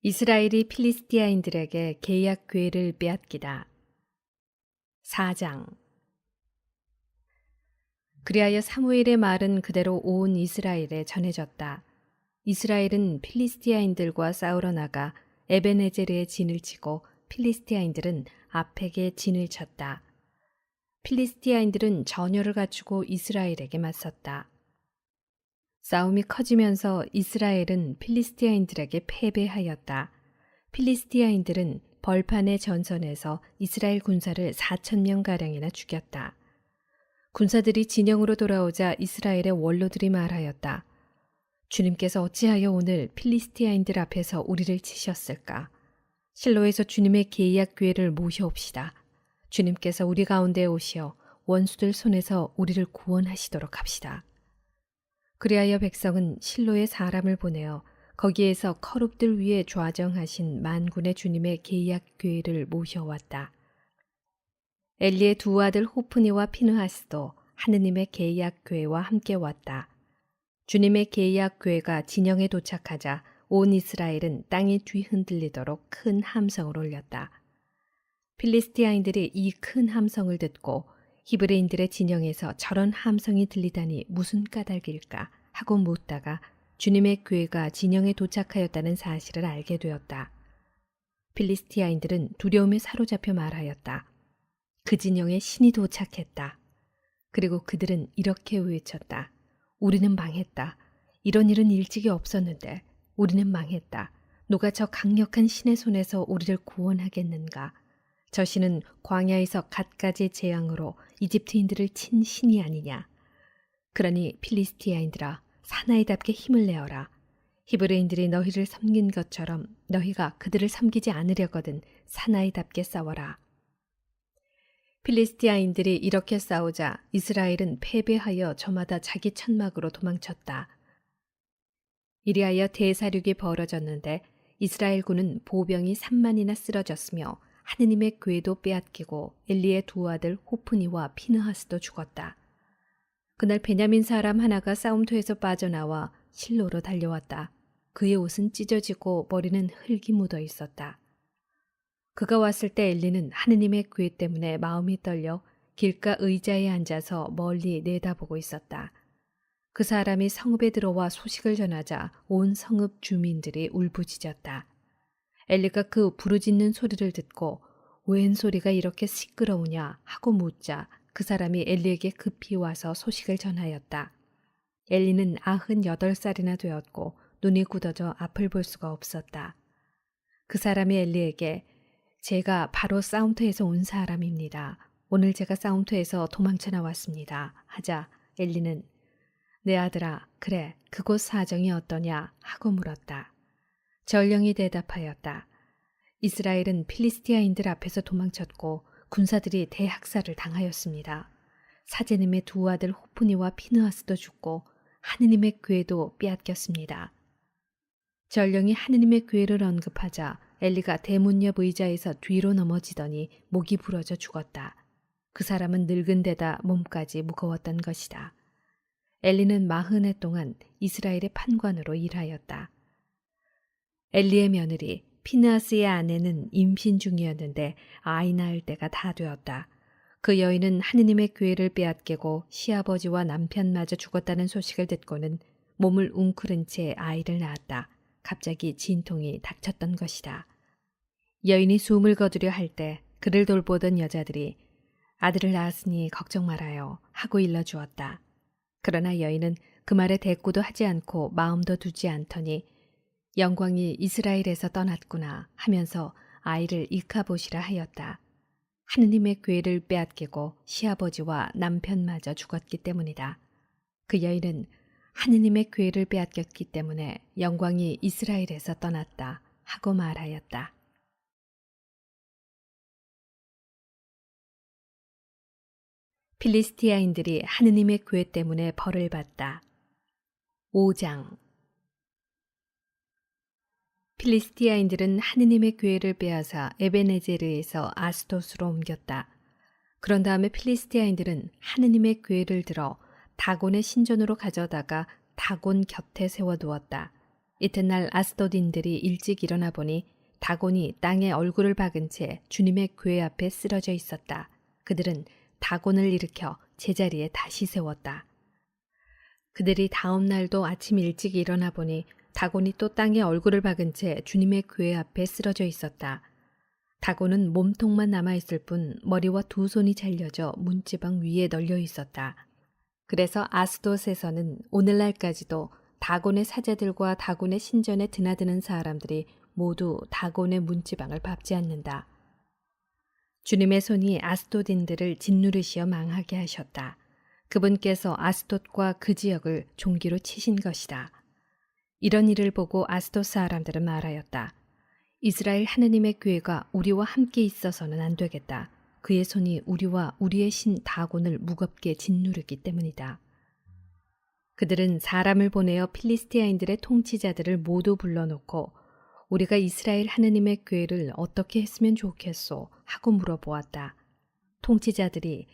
이스라엘이 필리스티아인들에게 계약 궤를 빼앗기다. 4장. 그리하여 사무엘의 말은 그대로 온 이스라엘에 전해졌다. 이스라엘은 필리스티아인들과 싸우러 나가 에베네제르에 진을 치고 필리스티아인들은 아펙에 진을 쳤다. 필리스티아인들은 전열을 갖추고 이스라엘에게 맞섰다. 싸움이 커지면서 이스라엘은 필리스티아인들에게 패배하였다. 필리스티아인들은 벌판의 전선에서 이스라엘 군사를 4,000명가량이나 죽였다. 군사들이 진영으로 돌아오자 이스라엘의 원로들이 말하였다. 주님께서 어찌하여 오늘 필리스티아인들 앞에서 우리를 치셨을까? 실로에서 주님의 계약 궤를 모셔옵시다. 주님께서 우리 가운데 오시어 원수들 손에서 우리를 구원하시도록 합시다. 그리하여 백성은 실로에 사람을 보내어 거기에서 커룹들 위에 좌정하신 만군의 주님의 계약 궤를 모셔왔다. 엘리의 두 아들 호프니와 피느하스도 하느님의 계약 궤와 함께 왔다. 주님의 계약 궤가 진영에 도착하자 온 이스라엘은 땅이 뒤흔들리도록 큰 함성을 올렸다. 필리스티아인들이 이 큰 함성을 듣고 히브리인들의 진영에서 저런 함성이 들리다니 무슨 까닭일까 하고 묻다가 주님의 궤가 진영에 도착하였다는 사실을 알게 되었다. 필리스티아인들은 두려움에 사로잡혀 말하였다. 그 진영에 신이 도착했다. 그리고 그들은 이렇게 외쳤다. 우리는 망했다. 이런 일은 일찍이 없었는데 우리는 망했다. 누가 저 강력한 신의 손에서 우리를 구원하겠는가? 저 신은 광야에서 갖가지 재앙으로 이집트인들을 친 신이 아니냐. 그러니 필리스티아인들아 사나이답게 힘을 내어라. 히브리인들이 너희를 섬긴 것처럼 너희가 그들을 섬기지 않으려거든 사나이답게 싸워라. 필리스티아인들이 이렇게 싸우자 이스라엘은 패배하여 저마다 자기 천막으로 도망쳤다. 이리하여 대사륙이 벌어졌는데 이스라엘군은 보병이 3만이나 쓰러졌으며 하느님의 궤도 빼앗기고 엘리의 두 아들 호프니와 피느하스도 죽었다. 그날 베냐민 사람 하나가 싸움터에서 빠져나와 실로로 달려왔다. 그의 옷은 찢어지고 머리는 흙이 묻어 있었다. 그가 왔을 때 엘리는 하느님의 궤 때문에 마음이 떨려 길가 의자에 앉아서 멀리 내다보고 있었다. 그 사람이 성읍에 들어와 소식을 전하자 온 성읍 주민들이 울부짖었다. 엘리가 그 부르짖는 소리를 듣고 웬 소리가 이렇게 시끄러우냐 하고 묻자 그 사람이 엘리에게 급히 와서 소식을 전하였다. 엘리는 98살이나 되었고 눈이 굳어져 앞을 볼 수가 없었다. 그 사람이 엘리에게 제가 바로 싸움터에서 온 사람입니다. 오늘 제가 싸움터에서 도망쳐 나왔습니다. 하자 엘리는 내 아들아 그래 그곳 사정이 어떠냐 하고 물었다. 전령이 대답하였다. 이스라엘은 필리스티아인들 앞에서 도망쳤고 군사들이 대학살을 당하였습니다. 사제님의 두 아들 호프니와 피느하스도 죽고 하느님의 궤도 빼앗겼습니다. 전령이 하느님의 궤를 언급하자 엘리가 대문 옆 의자에서 뒤로 넘어지더니 목이 부러져 죽었다. 그 사람은 늙은 데다 몸까지 무거웠던 것이다. 엘리는 40해 동안 이스라엘의 판관으로 일하였다. 엘리의 며느리 피느하스의 아내는 임신 중이었는데 아이 낳을 때가 다 되었다. 그 여인은 하느님의 궤를 빼앗기고 시아버지와 남편마저 죽었다는 소식을 듣고는 몸을 웅크른 채 아이를 낳았다. 갑자기 진통이 닥쳤던 것이다. 여인이 숨을 거두려 할 때 그를 돌보던 여자들이 아들을 낳았으니 걱정 말아요 하고 일러주었다. 그러나 여인은 그 말에 대꾸도 하지 않고 마음도 두지 않더니 영광이 이스라엘에서 떠났구나 하면서 아이를 이카봇이라 하였다. 하느님의 궤를 빼앗기고 시아버지와 남편마저 죽었기 때문이다. 그 여인은 하느님의 궤를 빼앗겼기 때문에 영광이 이스라엘에서 떠났다 하고 말하였다. 필리스티아인들이 하느님의 궤 때문에 벌을 받다. 5장. 필리스티아인들은 하느님의 궤를 빼앗아 에베네제르에서 아스돗으로 옮겼다. 그런 다음에 필리스티아인들은 하느님의 궤를 들어 다곤의 신전으로 가져다가 다곤 곁에 세워두었다. 이튿날 아스도딘들이 일찍 일어나 보니 다곤이 땅에 얼굴을 박은 채 주님의 궤 앞에 쓰러져 있었다. 그들은 다곤을 일으켜 제자리에 다시 세웠다. 그들이 다음 날도 아침 일찍 일어나 보니 다곤이 또 땅에 얼굴을 박은 채 주님의 궤 앞에 쓰러져 있었다. 다곤은 몸통만 남아있을 뿐 머리와 두 손이 잘려져 문지방 위에 널려 있었다. 그래서 아스돗에서는 오늘날까지도 다곤의 사제들과 다곤의 신전에 드나드는 사람들이 모두 다곤의 문지방을 밟지 않는다. 주님의 손이 아스돗인들을 짓누르시어 망하게 하셨다. 그분께서 아스돗과 그 지역을 종기로 치신 것이다. 이런 일을 보고 아스돗 사람들은 말하였다. 이스라엘 하느님의 궤가 우리와 함께 있어서는 안 되겠다. 그의 손이 우리와 우리의 신 다곤을 무겁게 짓누르기 때문이다. 그들은 사람을 보내어 필리스티아인들의 통치자들을 모두 불러놓고 우리가 이스라엘 하느님의 궤를 어떻게 했으면 좋겠소 하고 물어보았다. 통치자들이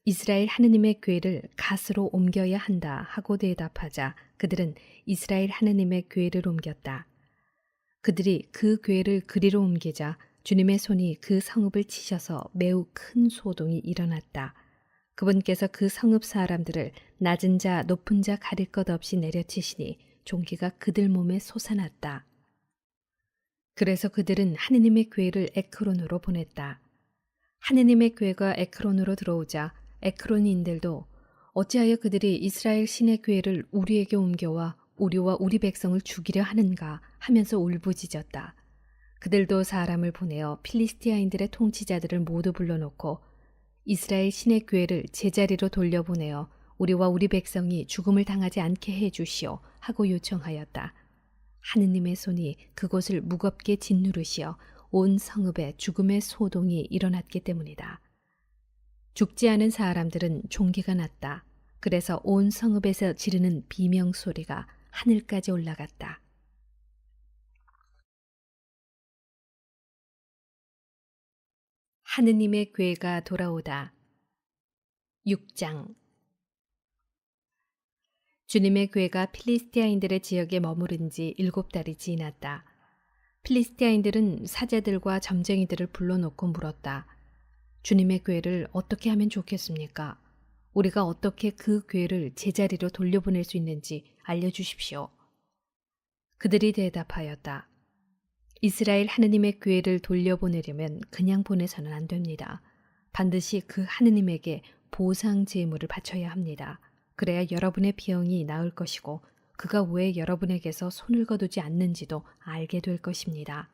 이스라엘 하느님의 궤를 갓으로 옮겨야 한다 하고 대답하자 그들은 이스라엘 하느님의 궤를 옮겼다. 그들이 그 궤를 그리로 옮기자 주님의 손이 그 성읍을 치셔서 매우 큰 소동이 일어났다. 그분께서 그 성읍 사람들을 낮은 자 높은 자 가릴 것 없이 내려치시니 종기가 그들 몸에 솟아났다. 그래서 그들은 하느님의 궤를 에크론으로 보냈다. 하느님의 궤가 에크론으로 들어오자 에크론인들도 어찌하여 그들이 이스라엘 신의 궤를 우리에게 옮겨와 우리와 우리 백성을 죽이려 하는가 하면서 울부짖었다. 그들도 사람을 보내어 필리스티아인들의 통치자들을 모두 불러놓고 이스라엘 신의 궤를 제자리로 돌려보내어 우리와 우리 백성이 죽음을 당하지 않게 해주시오 하고 요청하였다. 하느님의 손이 그곳을 무겁게 짓누르시어 온 성읍에 죽음의 소동이 일어났기 때문이다. 죽지 않은 사람들은 종기가 났다. 그래서 온 성읍에서 지르는 비명소리가 하늘까지 올라갔다. 하느님의 궤가 돌아오다. 6장. 주님의 궤가 필리스티아인들의 지역에 머무른 지 7달이 지났다. 필리스티아인들은 사제들과 점쟁이들을 불러놓고 물었다. 주님의 궤를 어떻게 하면 좋겠습니까? 우리가 어떻게 그 궤를 제자리로 돌려보낼 수 있는지 알려주십시오. 그들이 대답하였다. 이스라엘 하느님의 궤를 돌려보내려면 그냥 보내서는 안 됩니다. 반드시 그 하느님에게 보상 제물을 바쳐야 합니다. 그래야 여러분의 병이 나을 것이고 그가 왜 여러분에게서 손을 거두지 않는지도 알게 될 것입니다.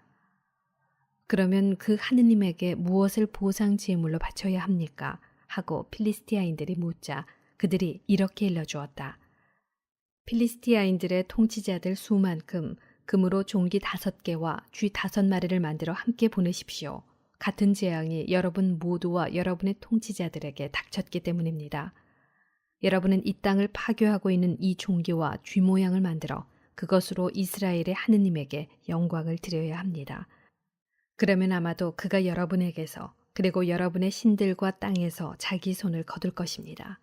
그러면 그 하느님에게 무엇을 보상 제물로 바쳐야 합니까? 하고 필리스티아인들이 묻자 그들이 이렇게 일러주었다. 필리스티아인들의 통치자들 수만큼 금으로 종기 5개와 쥐 5마리를 만들어 함께 보내십시오. 같은 재앙이 여러분 모두와 여러분의 통치자들에게 닥쳤기 때문입니다. 여러분은 이 땅을 파괴하고 있는 이 종기와 쥐 모양을 만들어 그것으로 이스라엘의 하느님에게 영광을 드려야 합니다. 그러면 아마도 그가 여러분에게서 그리고 여러분의 신들과 땅에서 자기 손을 거둘 것입니다.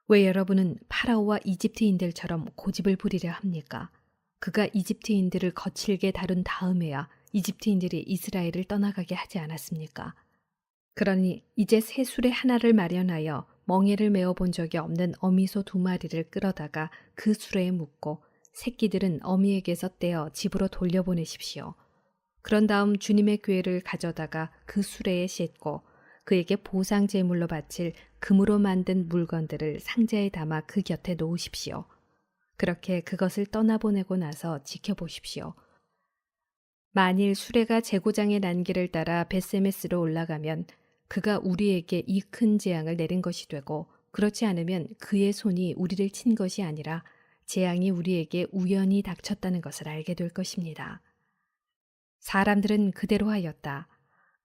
왜 여러분은 파라오와 이집트인들처럼 고집을 부리려 합니까? 그가 이집트인들을 거칠게 다룬 다음에야 이집트인들이 이스라엘을 떠나가게 하지 않았습니까? 그러니 이제 새 수레 하나를 마련하여 멍에를 메어 본 적이 없는 어미소 2마리를 끌어다가 그 수레에 묶고 새끼들은 어미에게서 떼어 집으로 돌려보내십시오. 그런 다음 주님의 궤를 가져다가 그 수레에 싣고 그에게 보상 제물로 바칠 금으로 만든 물건들을 상자에 담아 그 곁에 놓으십시오. 그렇게 그것을 떠나보내고 나서 지켜보십시오. 만일 수레가 제고장의 난길을 따라 벳세메스로 올라가면 그가 우리에게 이 큰 재앙을 내린 것이 되고 그렇지 않으면 그의 손이 우리를 친 것이 아니라 재앙이 우리에게 우연히 닥쳤다는 것을 알게 될 것입니다. 사람들은 그대로 하였다.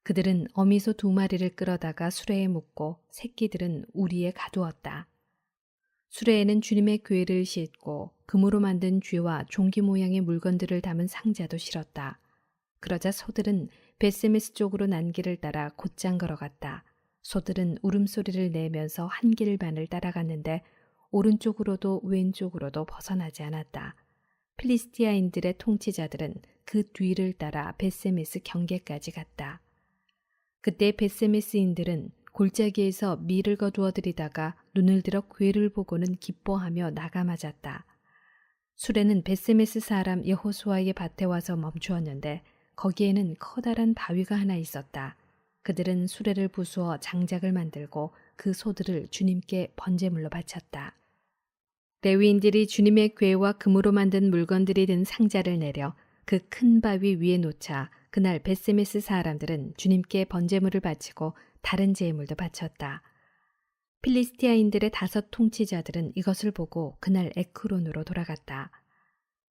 그들은 어미소 2마리를 끌어다가 수레에 묶고 새끼들은 우리에 가두었다. 수레에는 주님의 궤를 싣고 금으로 만든 쥐와 종기 모양의 물건들을 담은 상자도 실었다. 그러자 소들은 벳세메스 쪽으로 난길을 따라 곧장 걸어갔다. 소들은 울음소리를 내면서 한 길 반을 따라갔는데 오른쪽으로도 왼쪽으로도 벗어나지 않았다. 필리스티아인들의 통치자들은 그 뒤를 따라 벳세메스 경계까지 갔다. 그때 벳세메스인들은 골짜기에서 밀을 거두어 들이다가 눈을 들어 궤를 보고는 기뻐하며 나가맞았다. 수레는 벳세메스 사람 여호수아의 밭에 와서 멈추었는데 거기에는 커다란 바위가 하나 있었다. 그들은 수레를 부수어 장작을 만들고 그 소들을 주님께 번제물로 바쳤다. 레위인들이 주님의 궤와 금으로 만든 물건들이 든 상자를 내려 그 큰 바위 위에 놓자 그날 벳세메스 사람들은 주님께 번제물을 바치고 다른 제물도 바쳤다. 필리스티아인들의 5 통치자들은 이것을 보고 그날 에크론으로 돌아갔다.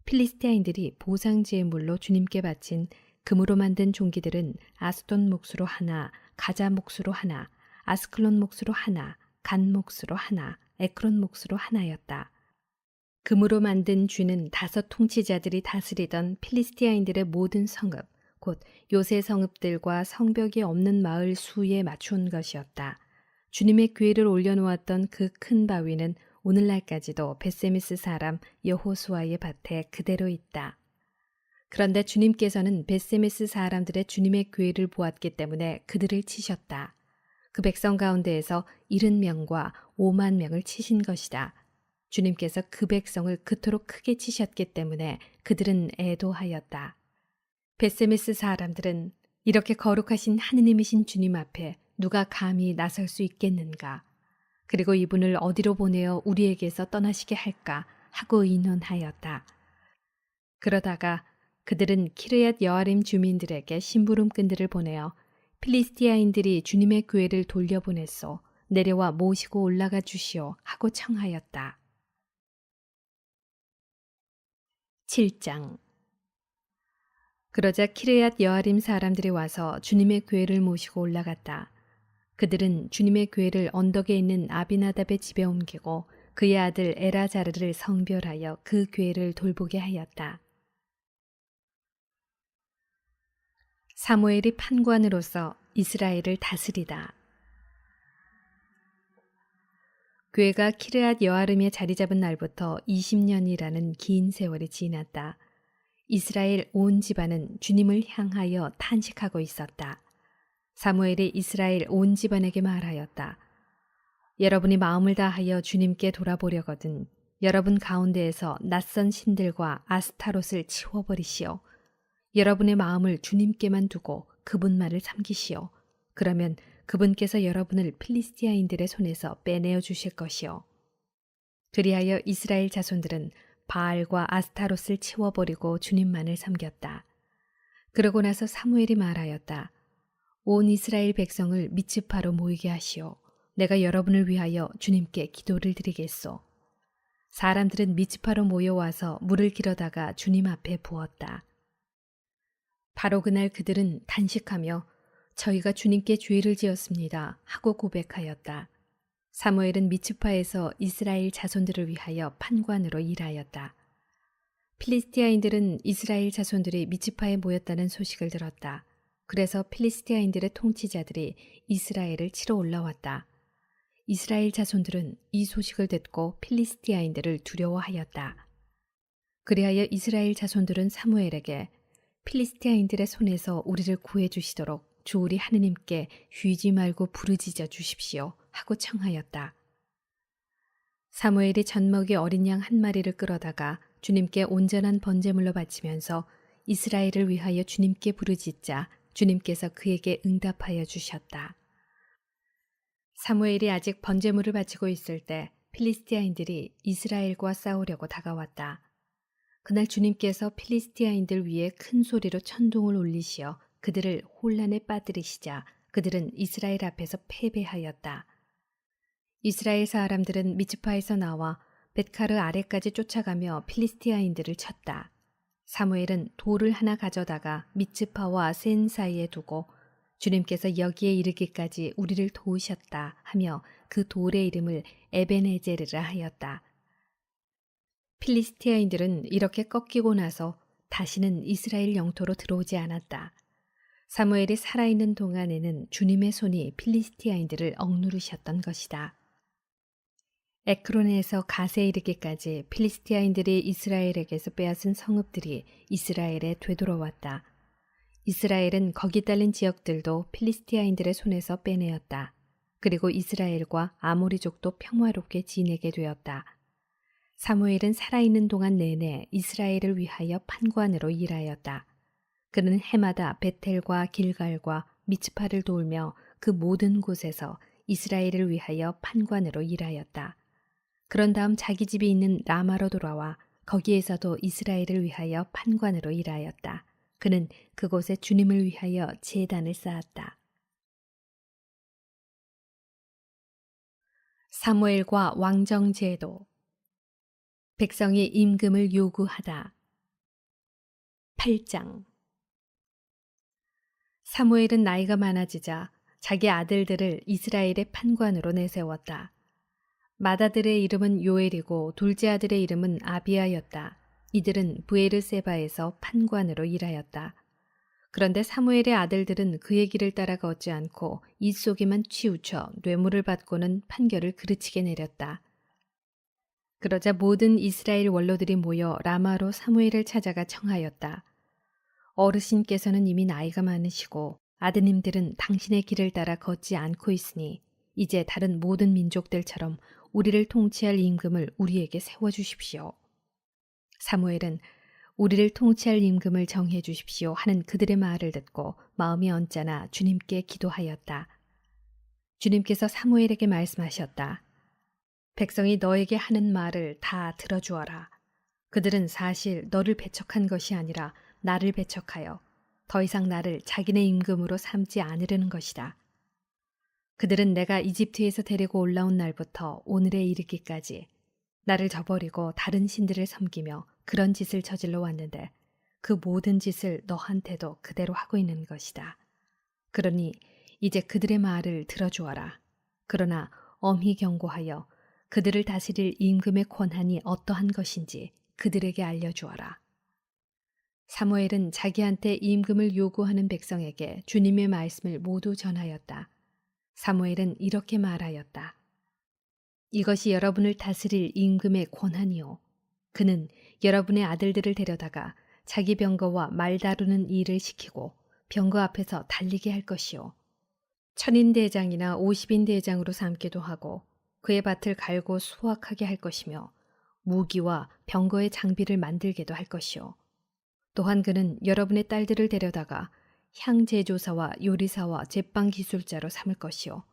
필리스티아인들이 보상 제물로 주님께 바친 금으로 만든 종기들은 아스돈 몫으로 하나, 가자 몫으로 하나, 아스클론 몫으로 하나, 간 몫으로 하나, 에크론 몫으로 하나였다. 금으로 만든 쥐는 5 통치자들이 다스리던 필리스티아인들의 모든 성읍, 곧 요새 성읍들과 성벽이 없는 마을 수에 맞춘 것이었다. 주님의 궤를 올려놓았던 그 큰 바위는 오늘날까지도 벳세메스 사람 여호수아의 밭에 그대로 있다. 그런데 주님께서는 벳세메스 사람들의 주님의 궤를 보았기 때문에 그들을 치셨다. 그 백성 가운데에서 70명과 5만 명을 치신 것이다. 주님께서 그 백성을 그토록 크게 치셨기 때문에 그들은 애도하였다. 벳세메스 사람들은 이렇게 거룩하신 하느님이신 주님 앞에 누가 감히 나설 수 있겠는가? 그리고 이분을 어디로 보내어 우리에게서 떠나시게 할까 하고 의논하였다. 그러다가 그들은 키르얏 여아림 주민들에게 심부름꾼들을 보내어 필리스티아인들이 주님의 궤를 돌려보냈소. 내려와 모시고 올라가 주시오 하고 청하였다. 7장. 그러자 키르얏 여아림 사람들이 와서 주님의 궤를 모시고 올라갔다. 그들은 주님의 궤를 언덕에 있는 아비나답의 집에 옮기고 그의 아들 에라자르를 성별하여 그 궤를 돌보게 하였다. 사무엘이 판관으로서 이스라엘을 다스리다. 궤가 키르앗 여아름에 자리 잡은 날부터 20년이라는 긴 세월이 지났다. 이스라엘 온 집안은 주님을 향하여 탄식하고 있었다. 사무엘이 이스라엘 온 집안에게 말하였다. 여러분이 마음을 다하여 주님께 돌아보려거든 여러분 가운데에서 낯선 신들과 아스타롯을 치워버리시오. 여러분의 마음을 주님께만 두고 그분만을 섬기시오. 그러면 그분께서 여러분을 필리스티아인들의 손에서 빼내어 주실 것이요. 그리하여 이스라엘 자손들은 바알과 아스타롯을 치워버리고 주님만을 섬겼다. 그러고 나서 사무엘이 말하였다. 온 이스라엘 백성을 미츠파로 모이게 하시오. 내가 여러분을 위하여 주님께 기도를 드리겠소. 사람들은 미츠파로 모여와서 물을 길어다가 주님 앞에 부었다. 바로 그날 그들은 단식하며 저희가 주님께 죄를 지었습니다 하고 고백하였다. 사무엘은 미츠파에서 이스라엘 자손들을 위하여 판관으로 일하였다. 필리스티아인들은 이스라엘 자손들이 미츠파에 모였다는 소식을 들었다. 그래서 필리스티아인들의 통치자들이 이스라엘을 치러 올라왔다. 이스라엘 자손들은 이 소식을 듣고 필리스티아인들을 두려워하였다. 그리하여 이스라엘 자손들은 사무엘에게 필리스티아인들의 손에서 우리를 구해주시도록 주 우리 하느님께 쉬지 말고 부르짖어 주십시오 하고 청하였다. 사무엘이 젖먹이 어린 양 1마리를 끌어다가 주님께 온전한 번제물로 바치면서 이스라엘을 위하여 주님께 부르짖자 주님께서 그에게 응답하여 주셨다. 사무엘이 아직 번제물을 바치고 있을 때 필리스티아인들이 이스라엘과 싸우려고 다가왔다. 그날 주님께서 필리스티아인들 위에 큰 소리로 천둥을 울리시어 그들을 혼란에 빠뜨리시자 그들은 이스라엘 앞에서 패배하였다. 이스라엘 사람들은 미츠파에서 나와 벳카르 아래까지 쫓아가며 필리스티아인들을 쳤다. 사무엘은 돌을 하나 가져다가 미츠파와 센 사이에 두고 주님께서 여기에 이르기까지 우리를 도우셨다 하며 그 돌의 이름을 에벤에제르라 하였다. 필리스티아인들은 이렇게 꺾이고 나서 다시는 이스라엘 영토로 들어오지 않았다. 사무엘이 살아있는 동안에는 주님의 손이 필리스티아인들을 억누르셨던 것이다. 에크론에서 갓에 이르기까지 필리스티아인들이 이스라엘에게서 빼앗은 성읍들이 이스라엘에 되돌아왔다. 이스라엘은 거기 딸린 지역들도 필리스티아인들의 손에서 빼내었다. 그리고 이스라엘과 아모리족도 평화롭게 지내게 되었다. 사무엘은 살아있는 동안 내내 이스라엘을 위하여 판관으로 일하였다. 그는 해마다 베텔과 길갈과 미츠파를 돌며 그 모든 곳에서 이스라엘을 위하여 판관으로 일하였다. 그런 다음 자기 집이 있는 라마로 돌아와 거기에서도 이스라엘을 위하여 판관으로 일하였다. 그는 그곳에 주님을 위하여 제단을 쌓았다. 사무엘과 왕정제도. 백성이 임금을 요구하다. 8장. 사무엘은 나이가 많아지자 자기 아들들을 이스라엘의 판관으로 내세웠다. 맏아들의 이름은 요엘이고 둘째 아들의 이름은 아비야였다. 이들은 브에르세바에서 판관으로 일하였다. 그런데 사무엘의 아들들은 그의 길을 따라 걷지 않고 입 속에만 치우쳐 뇌물을 받고는 판결을 그르치게 내렸다. 그러자 모든 이스라엘 원로들이 모여 라마로 사무엘을 찾아가 청하였다. 어르신께서는 이미 나이가 많으시고 아드님들은 당신의 길을 따라 걷지 않고 있으니 이제 다른 모든 민족들처럼 우리를 통치할 임금을 우리에게 세워주십시오. 사무엘은 우리를 통치할 임금을 정해 주십시오 하는 그들의 말을 듣고 마음이 언짢아 주님께 기도하였다. 주님께서 사무엘에게 말씀하셨다. 백성이 너에게 하는 말을 다 들어주어라. 그들은 사실 너를 배척한 것이 아니라 나를 배척하여 더 이상 나를 자기네 임금으로 삼지 않으려는 것이다. 그들은 내가 이집트에서 데리고 올라온 날부터 오늘에 이르기까지 나를 저버리고 다른 신들을 섬기며 그런 짓을 저질러 왔는데 그 모든 짓을 너한테도 그대로 하고 있는 것이다. 그러니 이제 그들의 말을 들어주어라. 그러나 엄히 경고하여 그들을 다스릴 임금의 권한이 어떠한 것인지 그들에게 알려주어라. 사무엘은 자기한테 임금을 요구하는 백성에게 주님의 말씀을 모두 전하였다. 사무엘은 이렇게 말하였다. 이것이 여러분을 다스릴 임금의 권한이요. 그는 여러분의 아들들을 데려다가 자기 병거와 말 다루는 일을 시키고 병거 앞에서 달리게 할 것이요. 1000인 대장이나 50인 대장으로 삼기도 하고 그의 밭을 갈고 수확하게 할 것이며 무기와 병거의 장비를 만들게도 할 것이요. 또한 그는 여러분의 딸들을 데려다가 향 제조사와 요리사와 제빵 기술자로 삼을 것이요.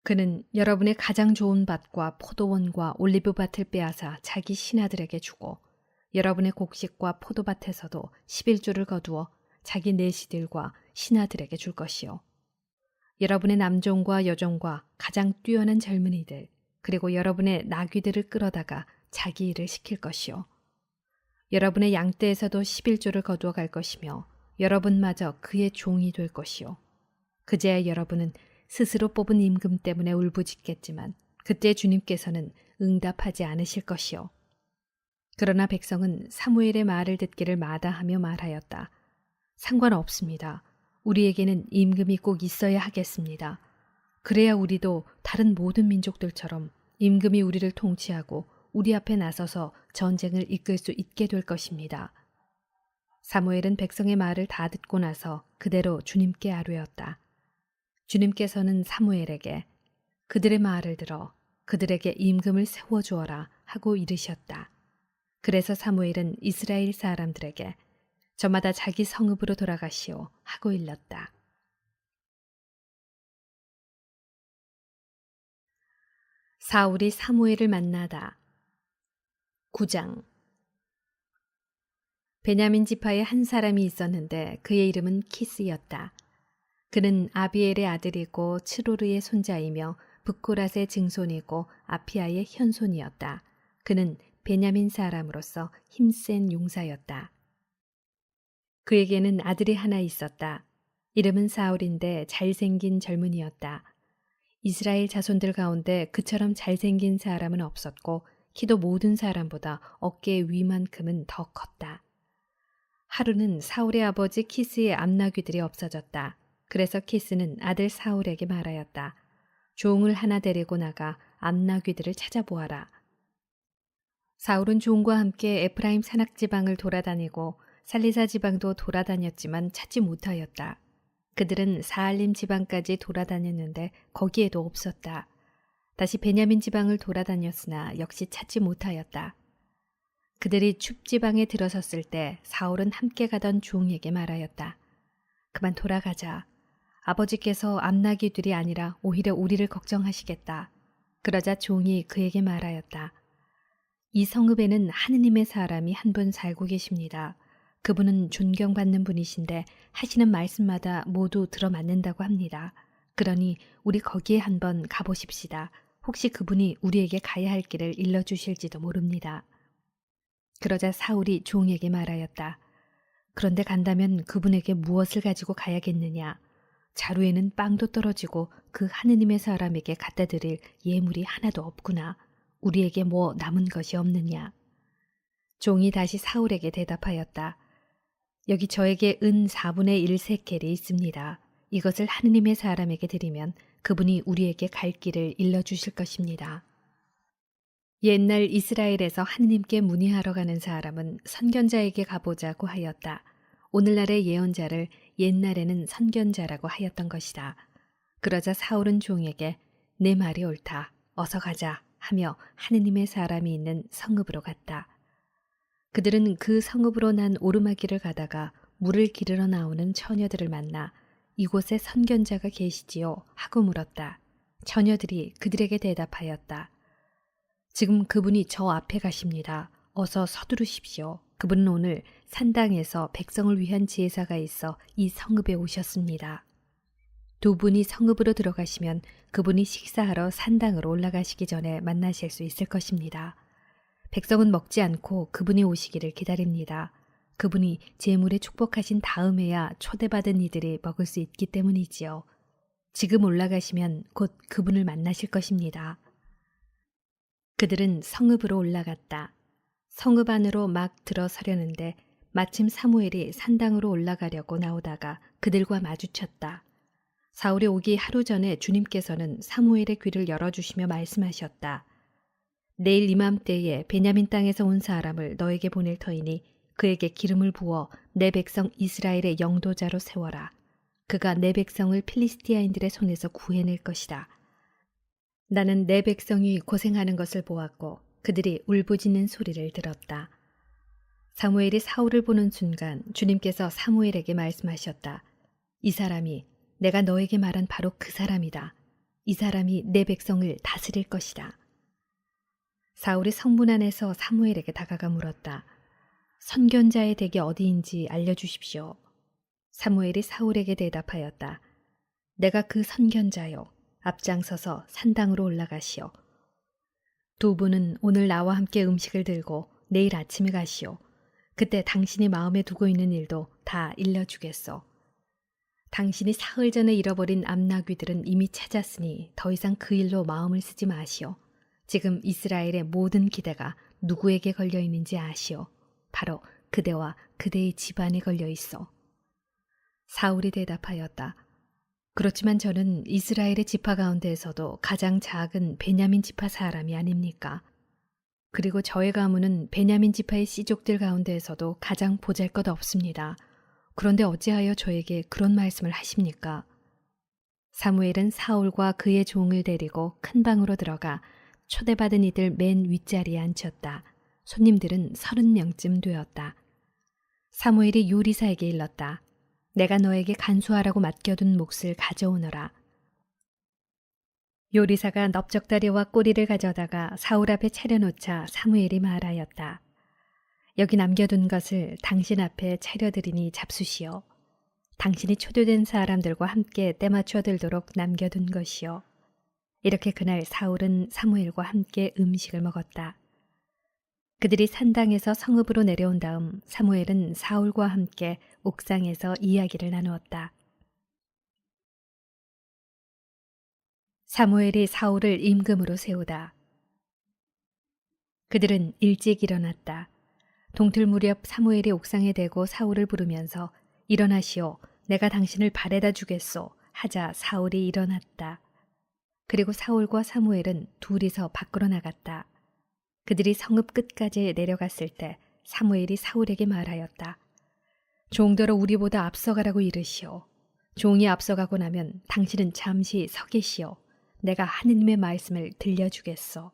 그는 여러분의 가장 좋은 밭과 포도원과 올리브밭을 빼앗아 자기 신하들에게 주고 여러분의 곡식과 포도밭에서도 11조를 거두어 자기 내시들과 신하들에게 줄 것이요. 여러분의 남종과 여종과 가장 뛰어난 젊은이들 그리고 여러분의 나귀들을 끌어다가 자기 일을 시킬 것이요. 여러분의 양떼에서도 11조를 거두어 갈 것이며 여러분마저 그의 종이 될 것이요. 그제야 여러분은 스스로 뽑은 임금 때문에 울부짖겠지만 그때 주님께서는 응답하지 않으실 것이요. 그러나 백성은 사무엘의 말을 듣기를 마다하며 말하였다. 상관없습니다. 우리에게는 임금이 꼭 있어야 하겠습니다. 그래야 우리도 다른 모든 민족들처럼 임금이 우리를 통치하고 우리 앞에 나서서 전쟁을 이끌 수 있게 될 것입니다. 사무엘은 백성의 말을 다 듣고 나서 그대로 주님께 아뢰었다. 주님께서는 사무엘에게 그들의 말을 들어 그들에게 임금을 세워주어라 하고 이르셨다. 그래서 사무엘은 이스라엘 사람들에게 저마다 자기 성읍으로 돌아가시오 하고 일렀다. 사울이 사무엘을 만나다. 9장. 베냐민 지파에 한 사람이 있었는데 그의 이름은 키스였다. 그는 아비엘의 아들이고 츠로르의 손자이며 브코랏의 증손이고 아피아의 현손이었다. 그는 베냐민 사람으로서 힘센 용사였다. 그에게는 아들이 하나 있었다. 이름은 사울인데 잘생긴 젊은이였다. 이스라엘 자손들 가운데 그처럼 잘생긴 사람은 없었고 키도 모든 사람보다 어깨 위만큼은 더 컸다. 하루는 사울의 아버지 키스의 암나귀들이 없어졌다. 그래서 키스는 아들 사울에게 말하였다. 종을 하나 데리고 나가 암나귀들을 찾아보아라. 사울은 종과 함께 에프라임 산악 지방을 돌아다니고 살리사 지방도 돌아다녔지만 찾지 못하였다. 그들은 사알림 지방까지 돌아다녔는데 거기에도 없었다. 다시 베냐민 지방을 돌아다녔으나 역시 찾지 못하였다. 그들이 춥 지방에 들어섰을 때 사울은 함께 가던 종에게 말하였다. 그만 돌아가자. 아버지께서 암나귀들이 아니라 오히려 우리를 걱정하시겠다. 그러자 종이 그에게 말하였다. 이 성읍에는 하느님의 사람이 한 분 살고 계십니다. 그분은 존경받는 분이신데 하시는 말씀마다 모두 들어맞는다고 합니다. 그러니 우리 거기에 한번 가보십시다. 혹시 그분이 우리에게 가야 할 길을 일러주실지도 모릅니다. 그러자 사울이 종에게 말하였다. 그런데 간다면 그분에게 무엇을 가지고 가야겠느냐? 자루에는 빵도 떨어지고 그 하느님의 사람에게 갖다 드릴 예물이 하나도 없구나. 우리에게 뭐 남은 것이 없느냐? 종이 다시 사울에게 대답하였다. 여기 저에게 은 4분의 1 세켈이 있습니다. 이것을 하느님의 사람에게 드리면 그분이 우리에게 갈 길을 일러주실 것입니다. 옛날 이스라엘에서 하느님께 문의하러 가는 사람은 선견자에게 가보자고 하였다. 오늘날의 예언자를 옛날에는 선견자라고 하였던 것이다. 그러자 사울은 종에게 내 말이 옳다. 어서 가자 하며 하느님의 사람이 있는 성읍으로 갔다. 그들은 그 성읍으로 난 오르막길을 가다가 물을 기르러 나오는 처녀들을 만나 이곳에 선견자가 계시지요? 하고 물었다. 처녀들이 그들에게 대답하였다. 지금 그분이 저 앞에 가십니다. 어서 서두르십시오. 그분은 오늘 산당에서 백성을 위한 제사가 있어 이 성읍에 오셨습니다. 두 분이 성읍으로 들어가시면 그분이 식사하러 산당으로 올라가시기 전에 만나실 수 있을 것입니다. 백성은 먹지 않고 그분이 오시기를 기다립니다. 그분이 제물에 축복하신 다음에야 초대받은 이들이 먹을 수 있기 때문이지요. 지금 올라가시면 곧 그분을 만나실 것입니다. 그들은 성읍으로 올라갔다. 성읍 안으로 막 들어서려는데 마침 사무엘이 산당으로 올라가려고 나오다가 그들과 마주쳤다. 사울이 오기 하루 전에 주님께서는 사무엘의 귀를 열어주시며 말씀하셨다. 내일 이맘때에 베냐민 땅에서 온 사람을 너에게 보낼 터이니 그에게 기름을 부어 내 백성 이스라엘의 영도자로 세워라. 그가 내 백성을 필리스티아인들의 손에서 구해낼 것이다. 나는 내 백성이 고생하는 것을 보았고 그들이 울부짖는 소리를 들었다. 사무엘이 사울을 보는 순간 주님께서 사무엘에게 말씀하셨다. 이 사람이 내가 너에게 말한 바로 그 사람이다. 이 사람이 내 백성을 다스릴 것이다. 사울이 성문 안에서 사무엘에게 다가가 물었다. 선견자의 댁이 어디인지 알려주십시오. 사무엘이 사울에게 대답하였다. 내가 그 선견자요. 앞장서서 산당으로 올라가시오. 두 분은 오늘 나와 함께 음식을 들고 내일 아침에 가시오. 그때 당신이 마음에 두고 있는 일도 다 일러주겠소. 당신이 사흘 전에 잃어버린 암나귀들은 이미 찾았으니 더 이상 그 일로 마음을 쓰지 마시오. 지금 이스라엘의 모든 기대가 누구에게 걸려 있는지 아시오. 바로 그대와 그대의 집안에 걸려 있어. 사울이 대답하였다. 그렇지만 저는 이스라엘의 지파 가운데에서도 가장 작은 베냐민 지파 사람이 아닙니까? 그리고 저의 가문은 베냐민 지파의 씨족들 가운데에서도 가장 보잘것없습니다. 그런데 어찌하여 저에게 그런 말씀을 하십니까? 사무엘은 사울과 그의 종을 데리고 큰 방으로 들어가 초대받은 이들 맨 윗자리에 앉혔다. 손님들은 30명쯤 되었다. 사무엘이 요리사에게 일렀다. 내가 너에게 간수하라고 맡겨둔 몫을 가져오너라. 요리사가 넓적다리와 꼬리를 가져다가 사울 앞에 차려놓자 사무엘이 말하였다. 여기 남겨둔 것을 당신 앞에 차려드리니 잡수시오. 당신이 초대된 사람들과 함께 때맞춰 들도록 남겨둔 것이요. 이렇게 그날 사울은 사무엘과 함께 음식을 먹었다. 그들이 산당에서 성읍으로 내려온 다음 사무엘은 사울과 함께 옥상에서 이야기를 나누었다. 사무엘이 사울을 임금으로 세우다. 그들은 일찍 일어났다. 동틀 무렵 사무엘이 옥상에 대고 사울을 부르면서 일어나시오. 내가 당신을 발에다 주겠소. 하자 사울이 일어났다. 그리고 사울과 사무엘은 둘이서 밖으로 나갔다. 그들이 성읍 끝까지 내려갔을 때 사무엘이 사울에게 말하였다. 종더러 우리보다 앞서가라고 이르시오. 종이 앞서가고 나면 당신은 잠시 서 계시오. 내가 하느님의 말씀을 들려주겠소.